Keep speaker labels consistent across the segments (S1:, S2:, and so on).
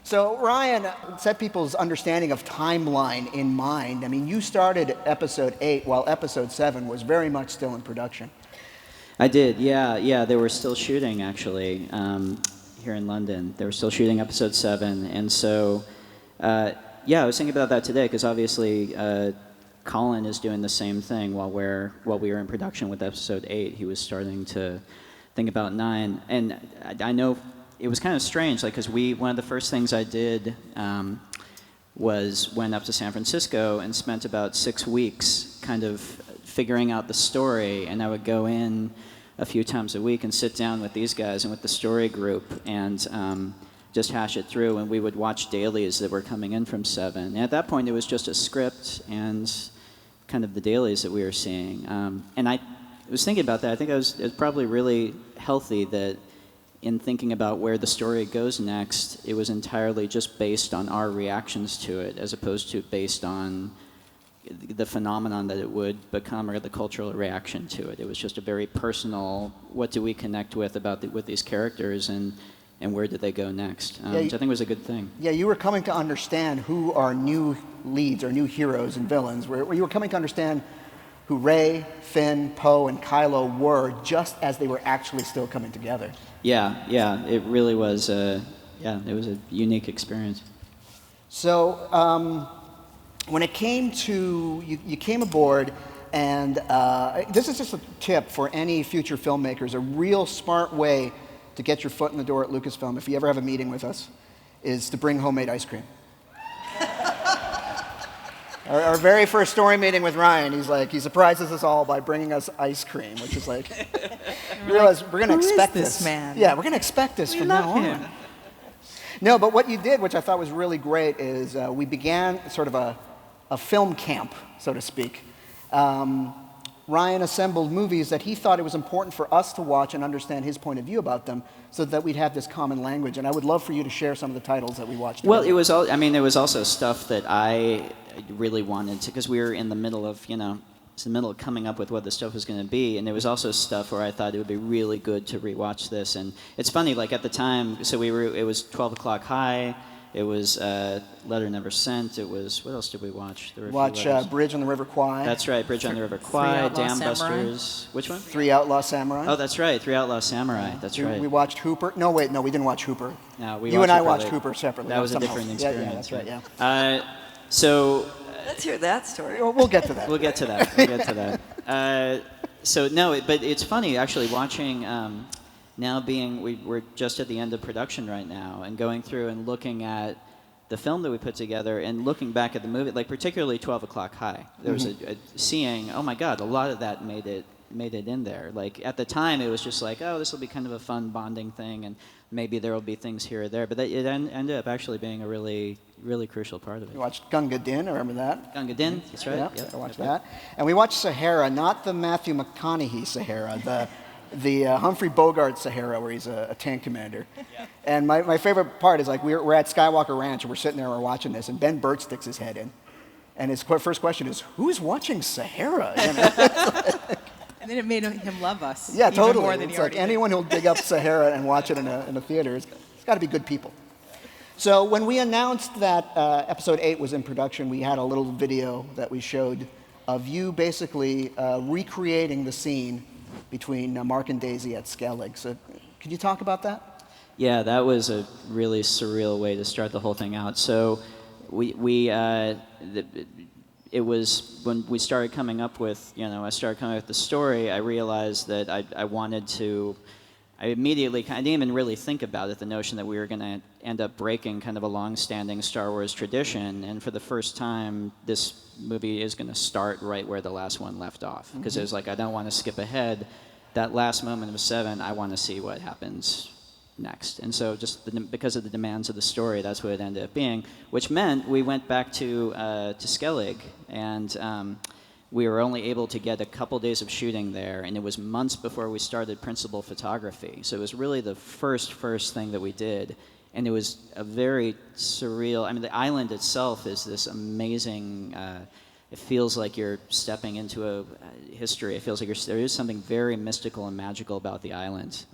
S1: So, Ryan, set people's understanding of timeline in mind. I mean, you started episode 8 while episode 7 was very much still in production.
S2: I did, yeah. They were still shooting, actually, here in London. They were still shooting episode 7. And so, I was thinking about that today, because obviously Colin is doing the same thing while we were in production with episode 8. He was starting to think about 9. And I know it was kind of strange, like, because one of the first things I did was went up to San Francisco and spent about 6 weeks kind of figuring out the story, and I would go in a few times a week and sit down with these guys and with the story group and just hash it through, and we would watch dailies that were coming in from 7. And at that point, it was just a script and kind of the dailies that we were seeing. And I was thinking about that. I think it was probably really healthy that in thinking about where the story goes next, it was entirely just based on our reactions to it, as opposed to based on the phenomenon that it would become or the cultural reaction to it. It was just a very personal, what do we connect with with these characters, and where did they go next, which I think was a good thing. Yeah,
S1: you were coming to understand who our new leads, or new heroes and villains were. You were coming to understand who Rey, Finn, Poe, and Kylo were, just as they were actually still coming together.
S2: Yeah, it really was it was a unique experience.
S1: So, when it came to, you came aboard, and this is just a tip for any future filmmakers, a real smart way to get your foot in the door at Lucasfilm, if you ever have a meeting with us, is to bring homemade ice cream. Our very first story meeting with Ryan, he surprises us all by bringing us ice cream, which is like, you realize we're going to expect this.
S3: Man?
S1: Yeah, we're going to expect this from now on. No, but what you did, which I thought was really great, is we began sort of a film camp, so to speak. Ryan assembled movies that he thought it was important for us to watch and understand his point of view about them, so that we'd have this common language. And I would love for you to share some of the titles that we watched.
S2: Well, there was also stuff that I really wanted to, because we were in the middle of, coming up with what the stuff was going to be, and there was also stuff where I thought it would be really good to rewatch this. And it's funny, like at the time, so it was 12 O'Clock High. It was Letter Never Sent. It was, what else did we watch?
S1: Bridge on the River Kwai.
S2: That's right, Bridge on the River Kwai, Dam Busters. Which one?
S1: Three Outlaw Samurai.
S2: Oh, that's right, Three Outlaw Samurai. That's right.
S1: We watched Hooper. No, we didn't watch Hooper.
S2: No,
S1: you and I watched Hooper separately.
S2: That was a different experience.
S1: Yeah, that's right, yeah.
S2: So...
S3: Let's hear that story.
S1: We'll get to that.
S2: We'll get to that. But it's funny, actually, watching... now we're just at the end of production right now, and going through and looking at the film that we put together and looking back at the movie, like particularly 12 O'Clock High. There was seeing, oh my God, a lot of that made it in there. Like at the time, it was just like, oh, this will be kind of a fun bonding thing, and maybe there will be things here or there. But it ended up actually being a really, really crucial part of it.
S1: We watched Gunga Din, I remember that.
S2: Gunga Din, that's right.
S1: Yeah, I watched that. And we watched Sahara, not the Matthew McConaughey Sahara, the Humphrey Bogart Sahara, where he's a tank commander. Yeah. And my favorite part is, like, we're at Skywalker Ranch, and we're sitting there and we're watching this, and Ben Burt sticks his head in. And his first question is, who's watching Sahara?
S3: And then it made him love us.
S1: Yeah,
S3: even
S1: totally.
S3: More than
S1: It's like anyone who'll dig up Sahara and watch it in a theater, it's got to be good people. So when we announced that episode 8 was in production, we had a little video that we showed of you basically recreating the scene between Mark and Daisy at Skellig. So can you talk about that?
S2: Yeah, that was a really surreal way to start the whole thing out. So it was when we started coming up with, I started coming up with the story, I realized that I wanted to, I didn't even really think about it, the notion that we were going to end up breaking kind of a long-standing Star Wars tradition, and for the first time, this movie is going to start right where the last one left off, because it was like, I don't want to skip ahead. That last moment of 7, I want to see what happens next. And so just because of the demands of the story, that's what it ended up being, which meant we went back to Skellig, and we were only able to get a couple days of shooting there, and it was months before we started principal photography. So it was really the first thing that we did, and it was a very surreal, the island itself is this amazing, it feels like you're stepping into a history. It feels like there is something very mystical and magical about the island.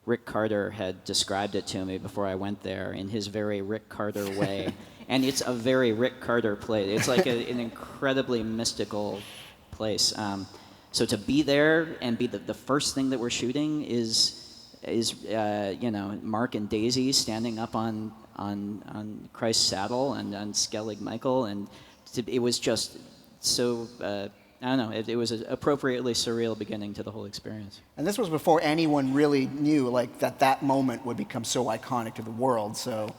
S2: Rick Carter had described it to me before I went there in his very Rick Carter way. And it's a very Rick Carter place. It's like an incredibly mystical place. So to be there and be the first thing that we're shooting is Mark and Daisy standing up on Christ's saddle and on Skellig Michael, and it was just so I don't know. It was an appropriately surreal beginning to the whole experience. And
S1: this was before anyone really knew like that moment would become so iconic to the world. So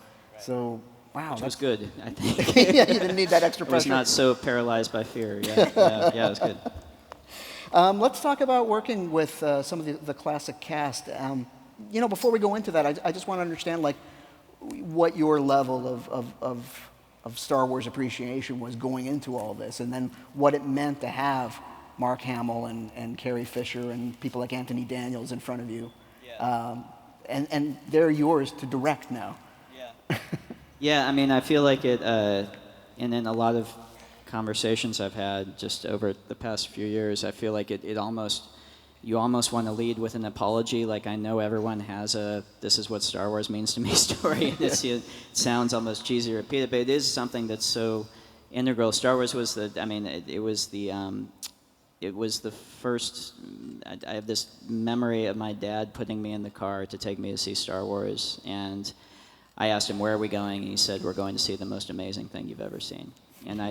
S1: wow,
S2: which was good, I think.
S1: Yeah, you didn't need that extra pressure.
S2: I was not so paralyzed by fear. Yeah, it was good.
S1: Let's talk about working with some of the classic cast. Before we go into that, I just want to understand like what your level of Star Wars appreciation was going into all this, and then what it meant to have Mark Hamill and Carrie Fisher and people like Anthony Daniels in front of you. Yeah. And they're yours to direct now.
S2: Yeah. Yeah, I mean, I feel like it, and in a lot of conversations I've had just over the past few years, I feel like you almost want to lead with an apology, like I know everyone has a "this is what Star Wars means to me" story, and it sounds almost cheesy to repeat it, but it is something that's so integral. Star Wars was it was the first, I have this memory of my dad putting me in the car to take me to see Star Wars, and I asked him, "Where are we going?" And he said, "We're going to see the most amazing thing you've ever seen." And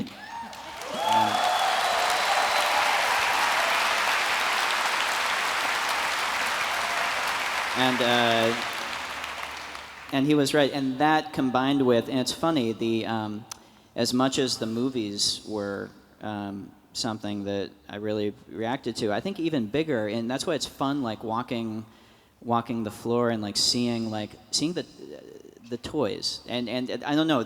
S2: and he was right. And that combined with, and it's funny, as much as the movies were something that I really reacted to, I think even bigger, and that's why it's fun, like walking the floor and like seeing the toys. And I don't know,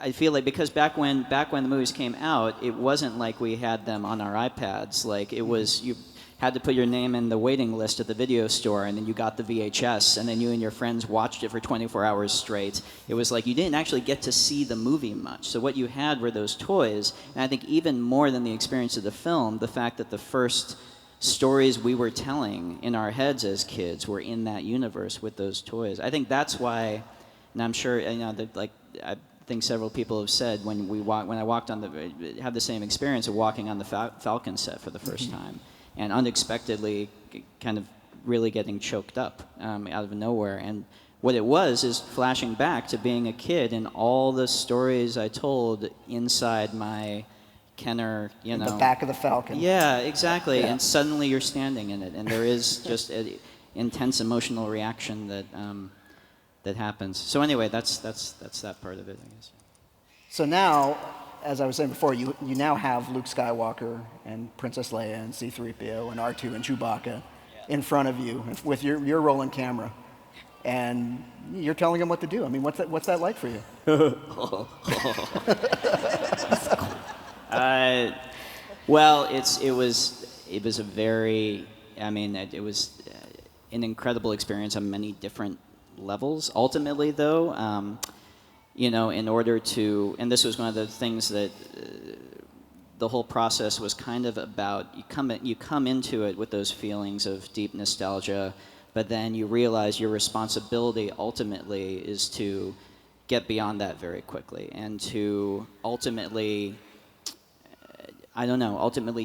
S2: I feel like because back when the movies came out, it wasn't like we had them on our iPads. Like it was, you had to put your name in the waiting list at the video store, and then you got the VHS, and then you and your friends watched it for 24 hours straight. It was like you didn't actually get to see the movie much. So what you had were those toys, and I think even more than the experience of the film, the fact that the first stories we were telling in our heads as kids were in that universe with those toys. I think that's why, and I'm sure, I think several people have said when I walked on have the same experience of walking on the Falcon set for the first time, and unexpectedly kind of really getting choked up out of nowhere. And what it was is flashing back to being a kid and all the stories I told inside my Kenner, in
S1: the back of the Falcon.
S2: Yeah, exactly.
S1: Yeah.
S2: And suddenly you're standing in it, and there is just an intense emotional reaction that happens. So anyway, that's that part of it, I guess.
S1: So now, as I was saying before, you now have Luke Skywalker and Princess Leia and C-3PO and R2 and Chewbacca in front of you with your rolling camera, and you're telling them what to do. I mean, what's that like for you?
S2: Well, it was a very, I mean, it was an incredible experience on many different levels. Ultimately, though, in order to, and this was one of the things that the whole process was kind of about, you come into it with those feelings of deep nostalgia, but then you realize your responsibility ultimately is to get beyond that very quickly and to ultimately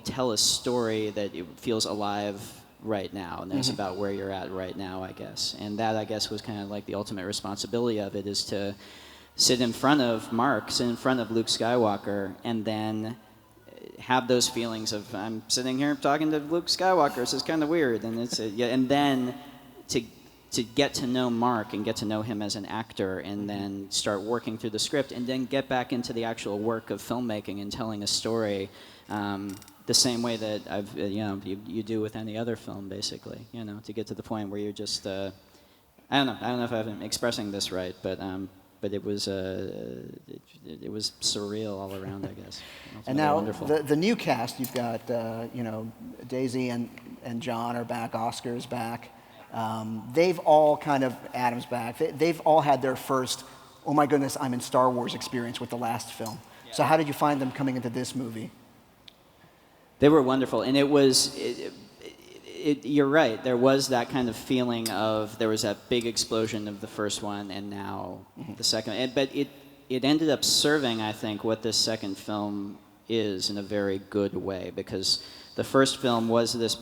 S2: tell a story that it feels alive right now, and it's about where you're at right now, I guess. And that, I guess, was kind of like the ultimate responsibility of it, is to sit in front of Luke Skywalker, and then have those feelings of, I'm sitting here talking to Luke Skywalker, this is kind of weird, and and then to get to know Mark and get to know him as an actor, and then start working through the script, and then get back into the actual work of filmmaking and telling a story, the same way that you do with any other film, basically. To get to the point where you're just, I don't know if I'm expressing this right, but it was surreal all around, I guess.
S1: And now
S2: wonderful.
S1: The new cast, you've got Daisy and John are back, Oscar's back. They've all Adam's back. They've all had their first, oh my goodness, I'm in Star Wars experience with the last film. Yeah. So how did you find them coming into this movie?
S2: They were wonderful, and it you're right. There was that kind of feeling of there was that big explosion of the first one, and now the second. But it ended up serving, I think, what this second film is in a very good way, because the first film was this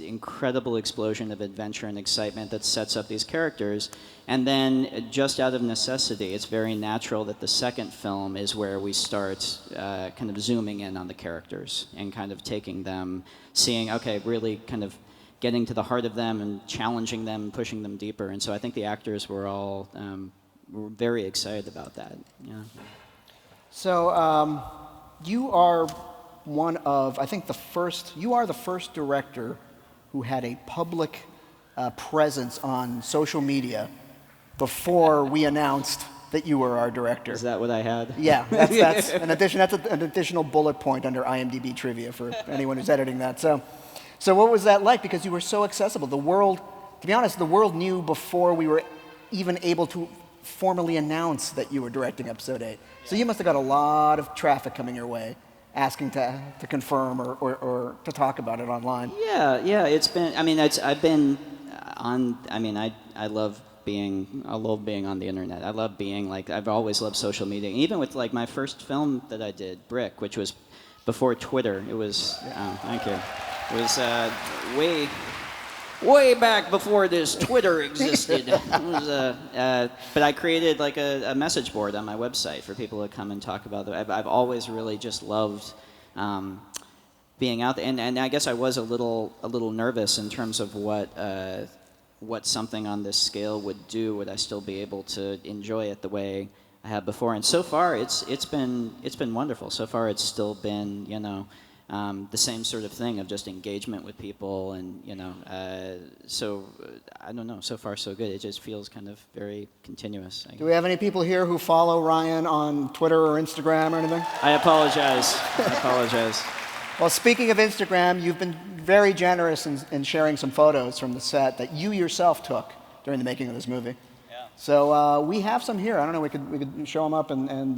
S2: incredible explosion of adventure and excitement that sets up these characters, and then just out of necessity, it's very natural that the second film is where we start kind of zooming in on the characters and kind of taking them, seeing, okay, really kind of getting to the heart of them and challenging them, pushing them deeper. And so I think the actors were all were very excited about that. Yeah.
S1: So you are one of, I think you are the first director who had a public presence on social media before we announced that you were our director.
S2: Is that what I had?
S1: Yeah, that's an additional bullet point under IMDb trivia for anyone who's editing that. So what was that like? Because you were so accessible. The world, to be honest, the world knew before we were even able to formally announce that you were directing Episode 8. So you must have got a lot of traffic coming your way, asking to confirm or to talk about it online.
S2: Yeah, it's been, I mean, I've been on, I mean, I love being on the internet. I love being, like, I've always loved social media. Even with, like, my first film that I did, Brick, which was before Twitter. It was, thank you. It was way back before this Twitter existed. It was, but I created, like, a message board on my website for people to come and talk about it. I've always really just loved being out there, and I guess I was a little nervous in terms of what something on this scale would do. Would I still be able to enjoy it the way I have before? And so far, it's been wonderful. So far, it's still been, you know, the same sort of thing of just engagement with people, and, you know, so I don't know. So far, so good. It just feels kind of very continuous.
S1: Do we have any people here who follow Rian on Twitter or Instagram or anything?
S2: I apologize. I apologize.
S1: Well, speaking of Instagram, you've been very generous in sharing some photos from the set that you yourself took during the making of this movie. Yeah. So we have some here. I don't know. We could show them up and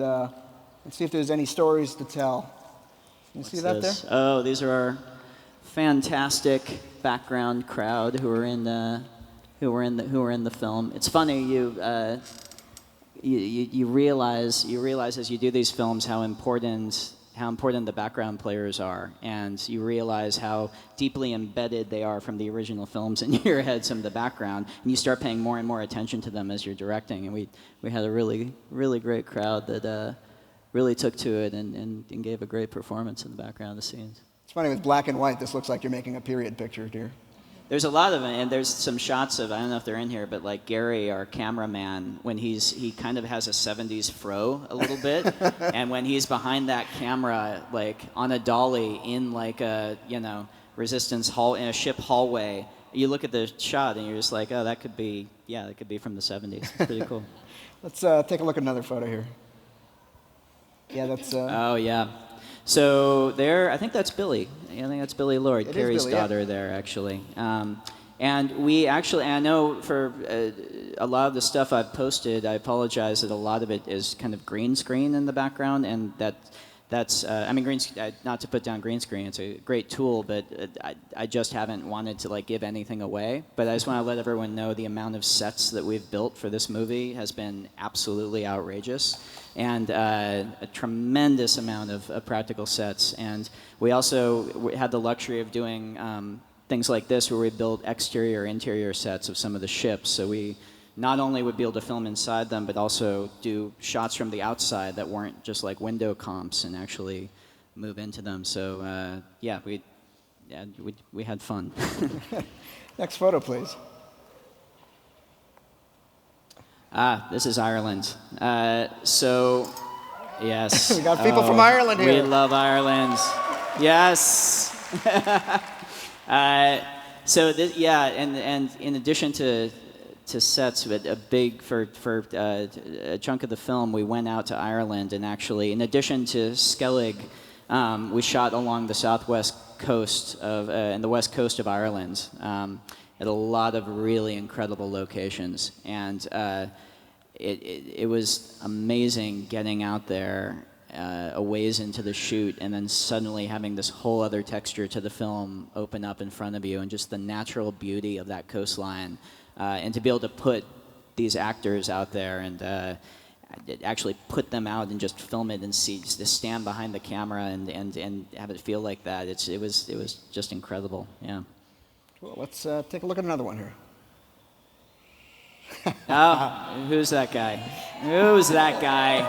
S1: see if there's any stories to tell. You see that there?
S2: Oh, these are our fantastic background crowd who are in the film. It's funny, you realize as you do these films how important the background players are, and you realize how deeply embedded they are from the original films in your head, some of the background, and you start paying more and more attention to them as you're directing. And we had a really great crowd that really took to it and gave a great performance in the background of the scenes.
S1: It's funny, with black and white, this looks like you're making a period picture, dear.
S2: There's a lot of it, and there's some shots of, I don't know if they're in here, but like Gary, our cameraman, when he kind of has a 70s fro a little bit, and when he's behind that camera, like on a dolly in like a, you know, Resistance hall, in a ship hallway, you look at the shot and you're just like, oh, that could be from the 70s. It's pretty cool.
S1: Let's take a look at another photo here. Yeah, that's...
S2: Oh, yeah. So there, I think that's Billy. I think that's Billy Lord, Carrie's daughter there, actually. And we actually, and I know for a lot of the stuff I've posted, I apologize that a lot of it is kind of green screen in the background, and that's, I mean, not to put down green screen, it's a great tool, but I just haven't wanted to, like, give anything away. But I just want to let everyone know the amount of sets that we've built for this movie has been absolutely outrageous, and a tremendous amount of practical sets. And we also had the luxury of doing things like this, where we built exterior, interior sets of some of the ships, so we not only would be able to film inside them, but also do shots from the outside that weren't just like window comps and actually move into them. So yeah, we had fun.
S1: Next photo, please.
S2: This is Ireland. So, yes.
S1: We got people from Ireland here.
S2: We love Ireland. Yes. So, yeah, and in addition to sets, but a big, for a chunk of the film, we went out to Ireland, and actually, in addition to Skellig, we shot along the southwest coast of, and the west coast of Ireland, at a lot of really incredible locations. And it was amazing getting out there a ways into the shoot, and then suddenly having this whole other texture to the film open up in front of you, and just the natural beauty of that coastline, and to be able to put these actors out there and actually put them out and just film it and just stand behind the camera and have it feel like that. It was just incredible. Yeah.
S1: Cool. Let's take a look at another one here.
S2: Oh, who's that guy? Who's that guy?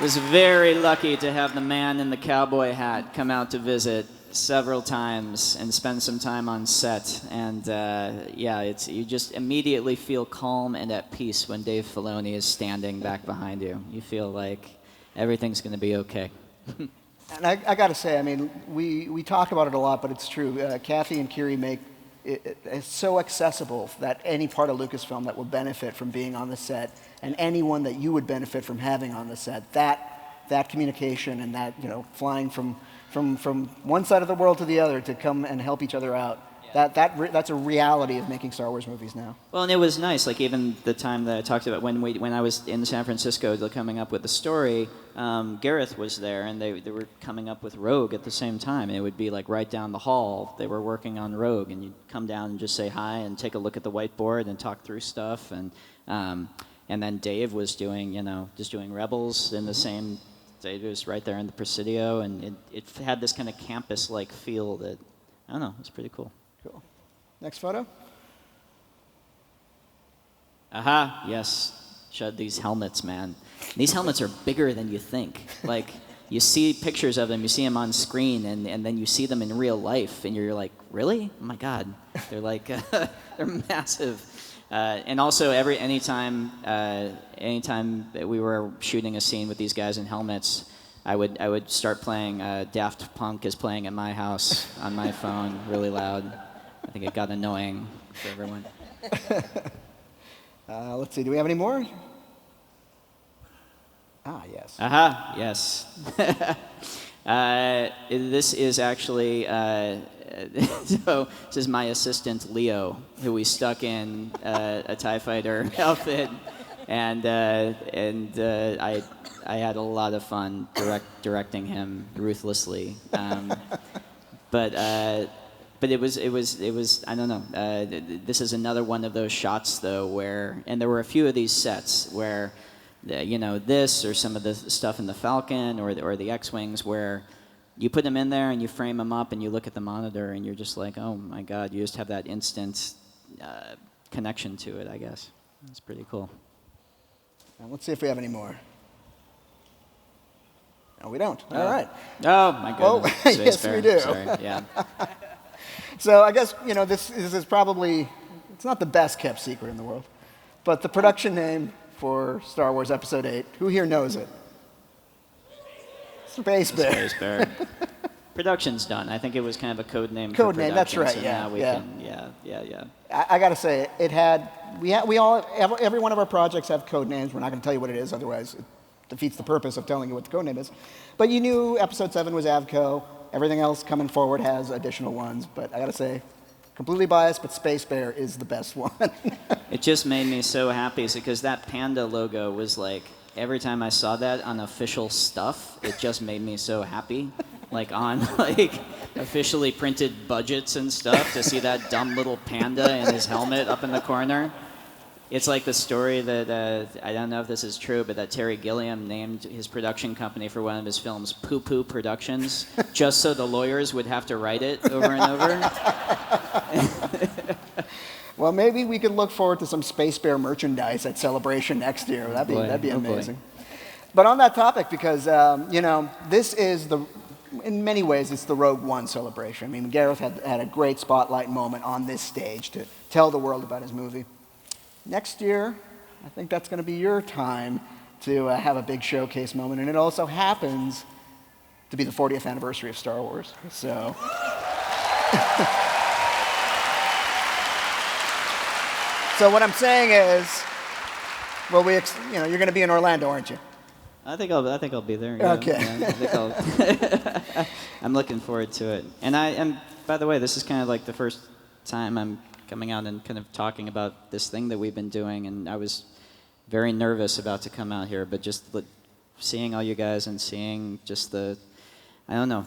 S2: Was very lucky to have the man in the cowboy hat come out to visit several times and spend some time on set. And you just immediately feel calm and at peace when Dave Filoni is standing back behind you. You feel like everything's going to be okay.
S1: And I got to say, I mean, we talk about it a lot, but it's true. Kathy and Kiri make it so accessible that any part of Lucasfilm that will benefit from being on the set, and anyone that you would benefit from having on the set, that communication and that, flying from one side of the world to the other to come and help each other out. That's a reality of making Star Wars movies now.
S2: Well, and it was nice. Like even the time that I talked about when I was in San Francisco coming up with the story, Gareth was there, and they were coming up with Rogue at the same time. And it would be like right down the hall. They were working on Rogue, and you'd come down and just say hi and take a look at the whiteboard and talk through stuff. And then Dave was doing Rebels in the same. It was right there in the Presidio, and it had this kind of campus-like feel that I don't know. It was pretty cool.
S1: Cool. Next photo.
S2: Aha, yes. Showed these helmets, man. These helmets are bigger than you think. Like, you see pictures of them, you see them on screen, and then you see them in real life, and you're like, really? Oh my God. They're like, they're massive. And also, anytime we were shooting a scene with these guys in helmets, I would start playing Daft Punk is playing at my house on my phone really loud. I think it got annoying for everyone.
S1: Let's see, do we have any more? Ah, yes.
S2: Aha, yes. This is actually, so this is my assistant, Leo, who we stuck in a TIE Fighter outfit, and I had a lot of fun directing him ruthlessly. But it was I don't know. This is another one of those shots though and there were a few of these sets where, this or some of the stuff in the Falcon or the X-Wings where you put them in there and you frame them up and you look at the monitor and you're just like, oh my God, you just have that instant connection to it. I guess it's pretty cool.
S1: Let's see if we have any more. No, we don't. All right.
S2: Oh my goodness.
S1: Oh, yes, we do.
S2: Sorry. Yeah.
S1: So I guess, this is probably, it's not the best kept secret in the world, but the production name for Star Wars Episode 8, who here knows it? Space Bear.
S2: Space Bear. Production's done. I think it was kind of a code name.
S1: Code name, that's right,
S2: so yeah.
S1: I got to say, every one of our projects have code names. We're not going to tell you what it is, otherwise it defeats the purpose of telling you what the code name is. But you knew Episode 7 was Avco. Everything else coming forward has additional ones, but I gotta say, completely biased, but Space Bear is the best one.
S2: It just made me so happy because that panda logo was like, every time I saw that on official stuff, it just made me so happy. Like on officially printed budgets and stuff, to see that dumb little panda in his helmet up in the corner. It's like the story that, I don't know if this is true, but that Terry Gilliam named his production company for one of his films Poo Poo Productions, just so the lawyers would have to write it over and over.
S1: Well, maybe we could look forward to some Space Bear merchandise at Celebration next year. That'd be amazing. But on that topic, because, this is in many ways, it's the Rogue One celebration. I mean, Gareth had a great spotlight moment on this stage to tell the world about his movie. Next year, I think that's going to be your time to have a big showcase moment, and it also happens to be the 40th anniversary of Star Wars. So, so what I'm saying is, well, you're going to be in Orlando, aren't you?
S2: I think I'll be there. Yeah.
S1: Okay.
S2: I'm looking forward to it, and by the way, this is kind of like the first time I'm coming out and kind of talking about this thing that we've been doing. And I was very nervous about to come out here, but just seeing all you guys and seeing just the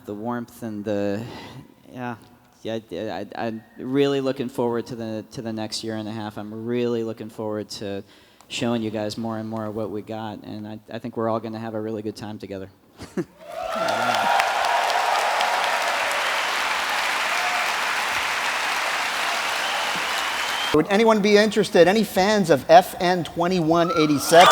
S2: warmth and I'm really looking forward to the next year and a half. I'm really looking forward to showing you guys more and more of what we got, and I think we're all going to have a really good time together.
S1: Would anyone be interested? Any fans of FN 2187?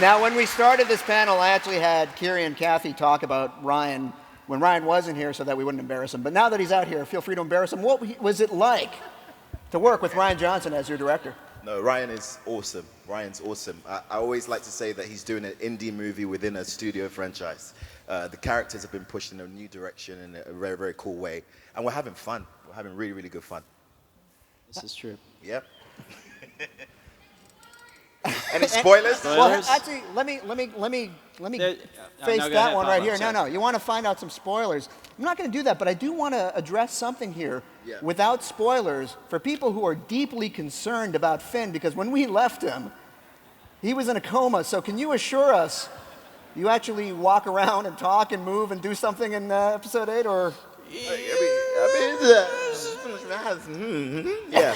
S1: Now, when we started this panel, I actually had Kiri and Kathy talk about Rian when Rian wasn't here so that we wouldn't embarrass him. But now that he's out here, feel free to embarrass him. What was it like to work with Rian Johnson as your director?
S4: No, Rian is awesome. Ryan's awesome. I always like to say that he's doing an indie movie within a studio franchise. The characters have been pushed in a new direction in a very, very cool way. And we're having fun. We're having really, really good fun.
S2: This is true.
S4: Yep. Any spoilers?
S1: Well, actually, let me face that one right here. No, you want to find out some spoilers. I'm not going to do that, but I do want to address something here without spoilers for people who are deeply concerned about Finn, because when we left him, he was in a coma. So can you assure us you actually walk around and talk and move and do something in episode 8, or?
S4: Yeah.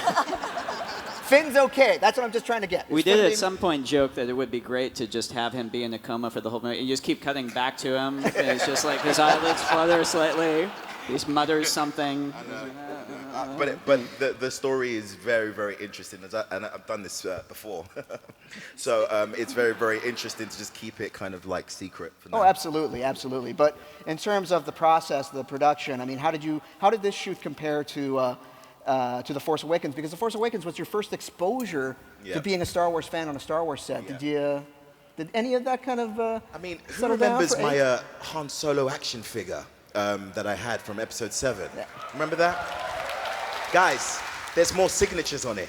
S1: Finn's okay. That's what I'm just trying to get.
S2: We did at some point joke that it would be great to just have him be in a coma for the whole movie. You just keep cutting back to him. And it's just like his eyelids flutter slightly. He mutters something.
S4: But the story is very, very interesting. And I've done this before. So it's very, very interesting to just keep it kind of like secret for now.
S1: Oh, absolutely, absolutely. But in terms of the process, the production, I mean, how did this shoot compare to The Force Awakens? Because The Force Awakens was your first exposure to being a Star Wars fan on a Star Wars set.
S4: Yeah.
S1: Did any of that kind of
S4: I mean, who
S1: settle down
S4: remembers
S1: for
S4: my Han Solo action figure that I had from episode 7?
S1: Yeah.
S4: Remember that? Guys, there's more signatures on it.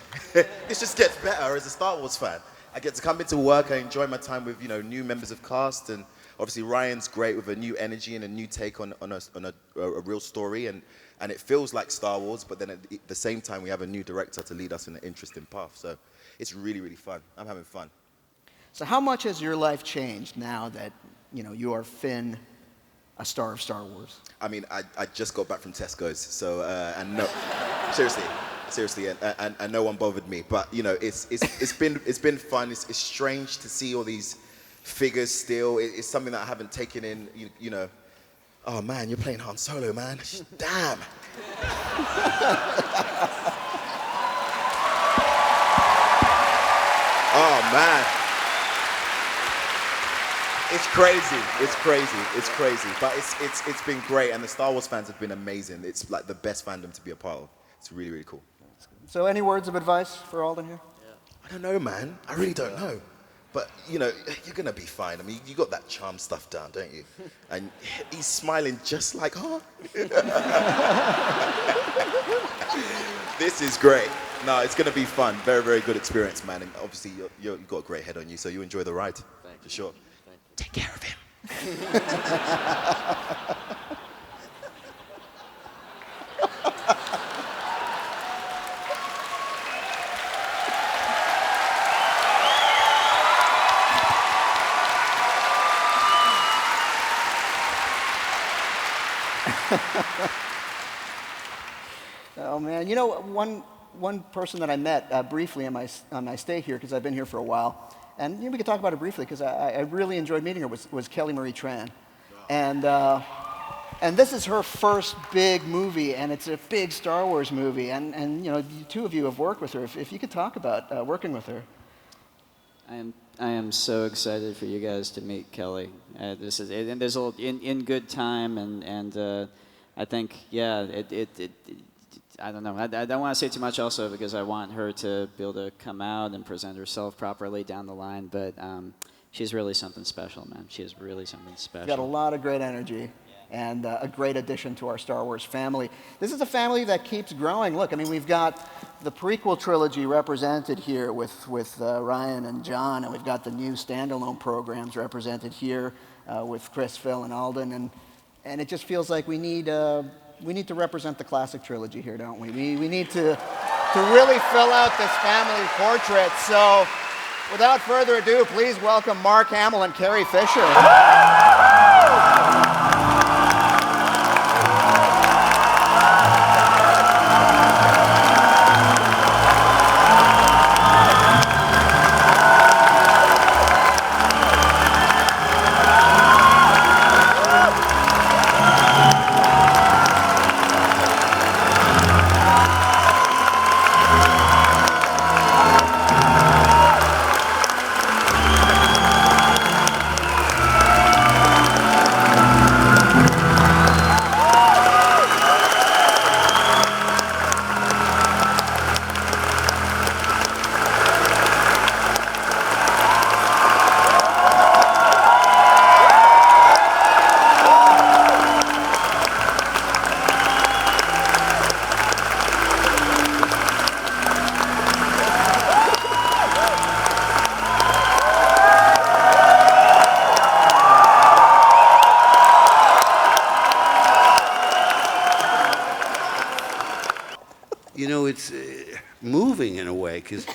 S4: This just gets better as a Star Wars fan. I get to come into work, I enjoy my time with new members of cast, and obviously Ryan's great with a new energy and a new take on a real story, and it feels like Star Wars, but then at the same time we have a new director to lead us in an interesting path. So it's really, really fun. I'm having fun.
S1: So how much has your life changed now that you are Finn, a star of Star Wars? I
S4: mean, I just got back from Tesco's, so and no, seriously, and no one bothered me. But it's been fun. It's strange to see all these figures still. It's something that I haven't taken in. Oh man, you're playing Han Solo, man. Damn. Oh man. It's crazy. But it's been great, and the Star Wars fans have been amazing. It's like the best fandom to be a part of. It's really, really cool.
S1: So any words of advice for Alden here?
S4: I don't know, man. I really don't know. But, you're going to be fine. I mean, you got that charm stuff down, don't you? And he's smiling just like, This is great. No, it's going to be fun. Very, very good experience, man. And obviously, you've got a great head on you, so you enjoy the ride. Thank you. For sure. Take care of him.
S1: Oh man, one person that I met briefly on my stay here, because I've been here for a while, and we could talk about it briefly because I really enjoyed meeting her, was Kelly Marie Tran, and this is her first big movie, and it's a big Star Wars movie, and the two of you have worked with her. If you could talk about working with her.
S2: I am so excited for you guys to meet Kelly. This is and there's in good time, and I think I don't know. I don't want to say too much also because I want her to be able to come out and present herself properly down the line. But she's really something special, man. She is really something special.
S1: She's got a lot of great energy.
S2: Yeah.
S1: and a great addition to our Star Wars family. This is a family that keeps growing. Look, I mean, we've got the prequel trilogy represented here with Rian and John, and we've got the new standalone programs represented here with Chris, Phil, and Alden, and it just feels like we need to represent the classic trilogy here, don't we? We need to really fill out this family portrait. So, without further ado, please welcome Mark Hamill and Carrie Fisher.
S5: You know, it's moving in a way, because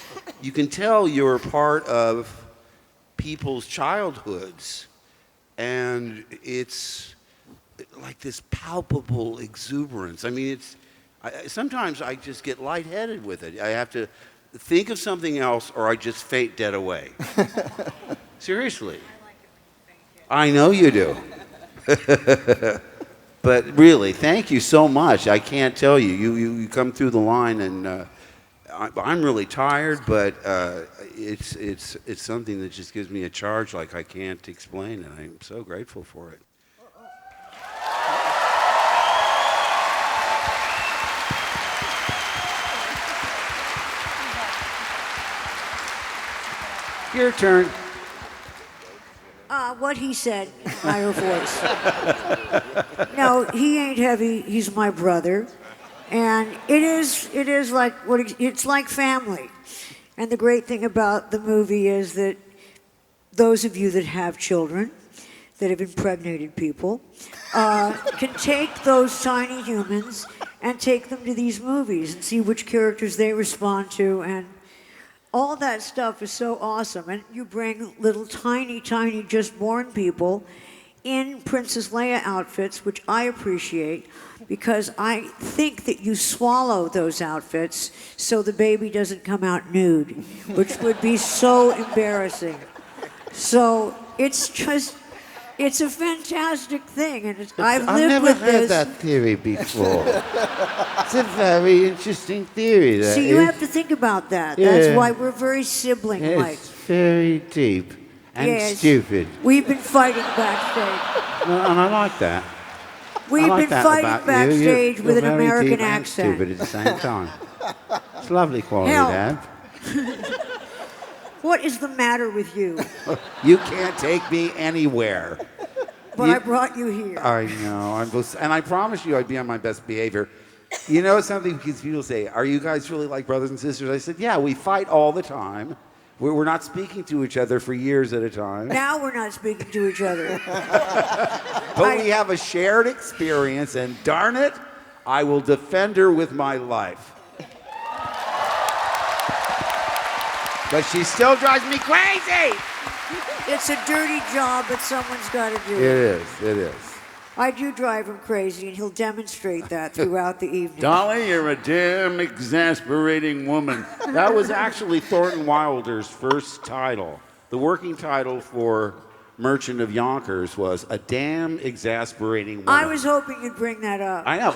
S5: you can tell you're a part of people's childhoods, and it's like this palpable exuberance. I mean, sometimes I just get lightheaded with it. I have to think of something else, or I just faint dead away. Seriously. I know you do. But really, thank you so much. I can't tell you. You come through the line, and I'm really tired, but it's something that just gives me a charge like I can't explain, and I'm so grateful for it. Your turn.
S6: What he said, higher voice. No, he ain't heavy. He's my brother, and it is like it's like family. And the great thing about the movie is that those of you that have children, that have impregnated people, can take those tiny humans and take them to these movies and see which characters they respond to, and all that stuff is so awesome. And you bring little tiny, just born people in Princess Leia outfits, which I appreciate, because I think that you swallow those outfits so the baby doesn't come out nude, which would be so embarrassing. So it's a fantastic thing, and I've lived with this.
S5: I've never heard that theory before. It's a very interesting theory.
S6: See, you have to think about that.
S5: Yeah.
S6: That's why we're very sibling-like.
S5: It's very deep and
S6: Yes.
S5: stupid.
S6: We've been fighting backstage.
S5: No, and I like that.
S6: We've
S5: I like
S6: been
S5: that
S6: fighting
S5: about
S6: backstage
S5: you.
S6: with an
S5: You're very
S6: American
S5: deep and
S6: accent.
S5: stupid at the same time. It's lovely quality,
S6: Hell.
S5: Dad.
S6: What is the matter with you?
S5: You can't take me anywhere.
S6: But I brought you here.
S5: I know. And I promised you I'd be on my best behavior. You know something, because people say, are you guys really like brothers and sisters? I said, yeah, we fight all the time. We're not speaking to each other for years at a time.
S6: Now we're not speaking to each other.
S5: But we have a shared experience, and darn it, I will defend her with my life. But she still drives me crazy!
S6: It's a dirty job, but someone's got to do
S5: It is.
S6: I do drive him crazy, and he'll demonstrate that throughout the evening.
S5: Dolly, you're a damn exasperating woman. That was actually Thornton Wilder's first title. The working title for Merchant of Yonkers was A Damn Exasperating Woman.
S6: I was hoping you'd bring that up.
S5: I know.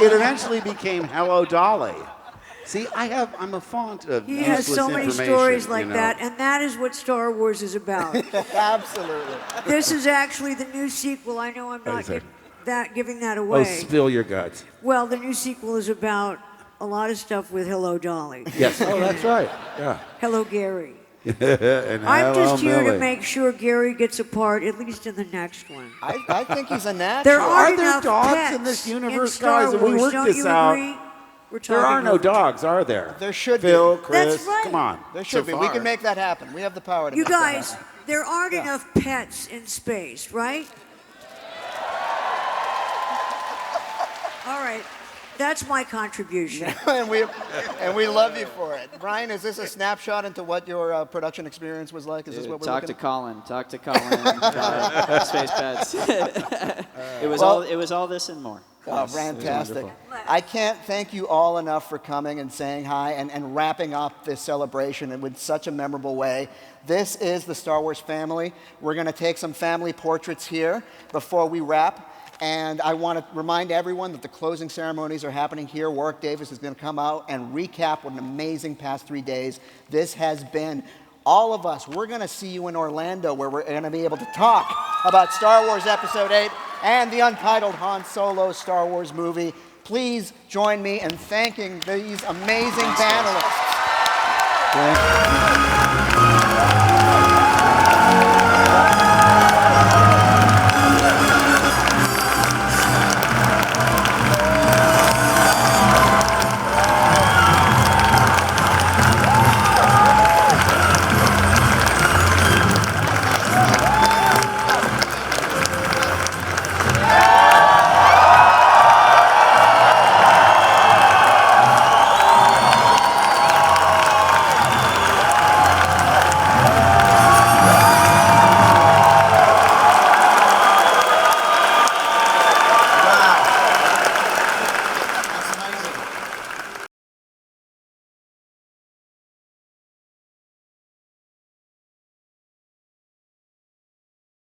S5: It eventually became Hello, Dolly. See, I'm a font of
S6: He has
S5: useless
S6: so many
S5: information,
S6: stories like
S5: you know.
S6: that, and that is what Star Wars is about.
S1: Absolutely.
S6: This is actually the new sequel. I know I'm not
S5: Is it?
S6: giving that
S5: Oh,
S6: away.
S5: spill your guts.
S6: Well, the new sequel is about a lot of stuff with Hello Dolly.
S5: Yes. Oh, that's right. Yeah.
S6: Hello Gary.
S5: And
S6: I'm
S5: hello,
S6: just here
S5: Millie.
S6: to make sure Gary gets a part, at least in the next one.
S1: I think he's a natural.
S6: There
S5: Are
S6: aren't
S5: there
S6: enough
S5: dogs
S6: pets
S5: in this universe,
S6: Star
S5: guys? And we
S6: Wars.
S5: worked
S6: Don't
S5: this
S6: you
S5: out.
S6: agree? We're
S5: There are
S6: talking
S5: no
S6: over-
S5: dogs, are there?
S1: There should
S5: Phil,
S1: be.
S5: Chris,
S6: That's right.
S5: come on.
S1: There should be. We can make that happen. We have the power to
S6: You
S1: make that
S6: guys,
S1: happen.
S6: there aren't enough pets in space, right? All right. That's my contribution.
S1: and we love you for it. Ryan, is this a snapshot into what your production experience was like? Is this what we're
S2: Talk
S1: looking
S2: to Colin. Talk to Colin. Space Pets. It was all this and more.
S1: Oh, fantastic. I can't thank you all enough for coming and saying hi and wrapping up this celebration in such a memorable way. This is the Star Wars family. We're going to take some family portraits here before we wrap. And I want to remind everyone that the closing ceremonies are happening here. Warwick Davis is going to come out and recap what an amazing past 3 days this has been. All of us, we're going to see you in Orlando, where we're going to be able to talk about Star Wars Episode 8 and the untitled Han Solo Star Wars movie. Please join me in thanking these amazing panelists.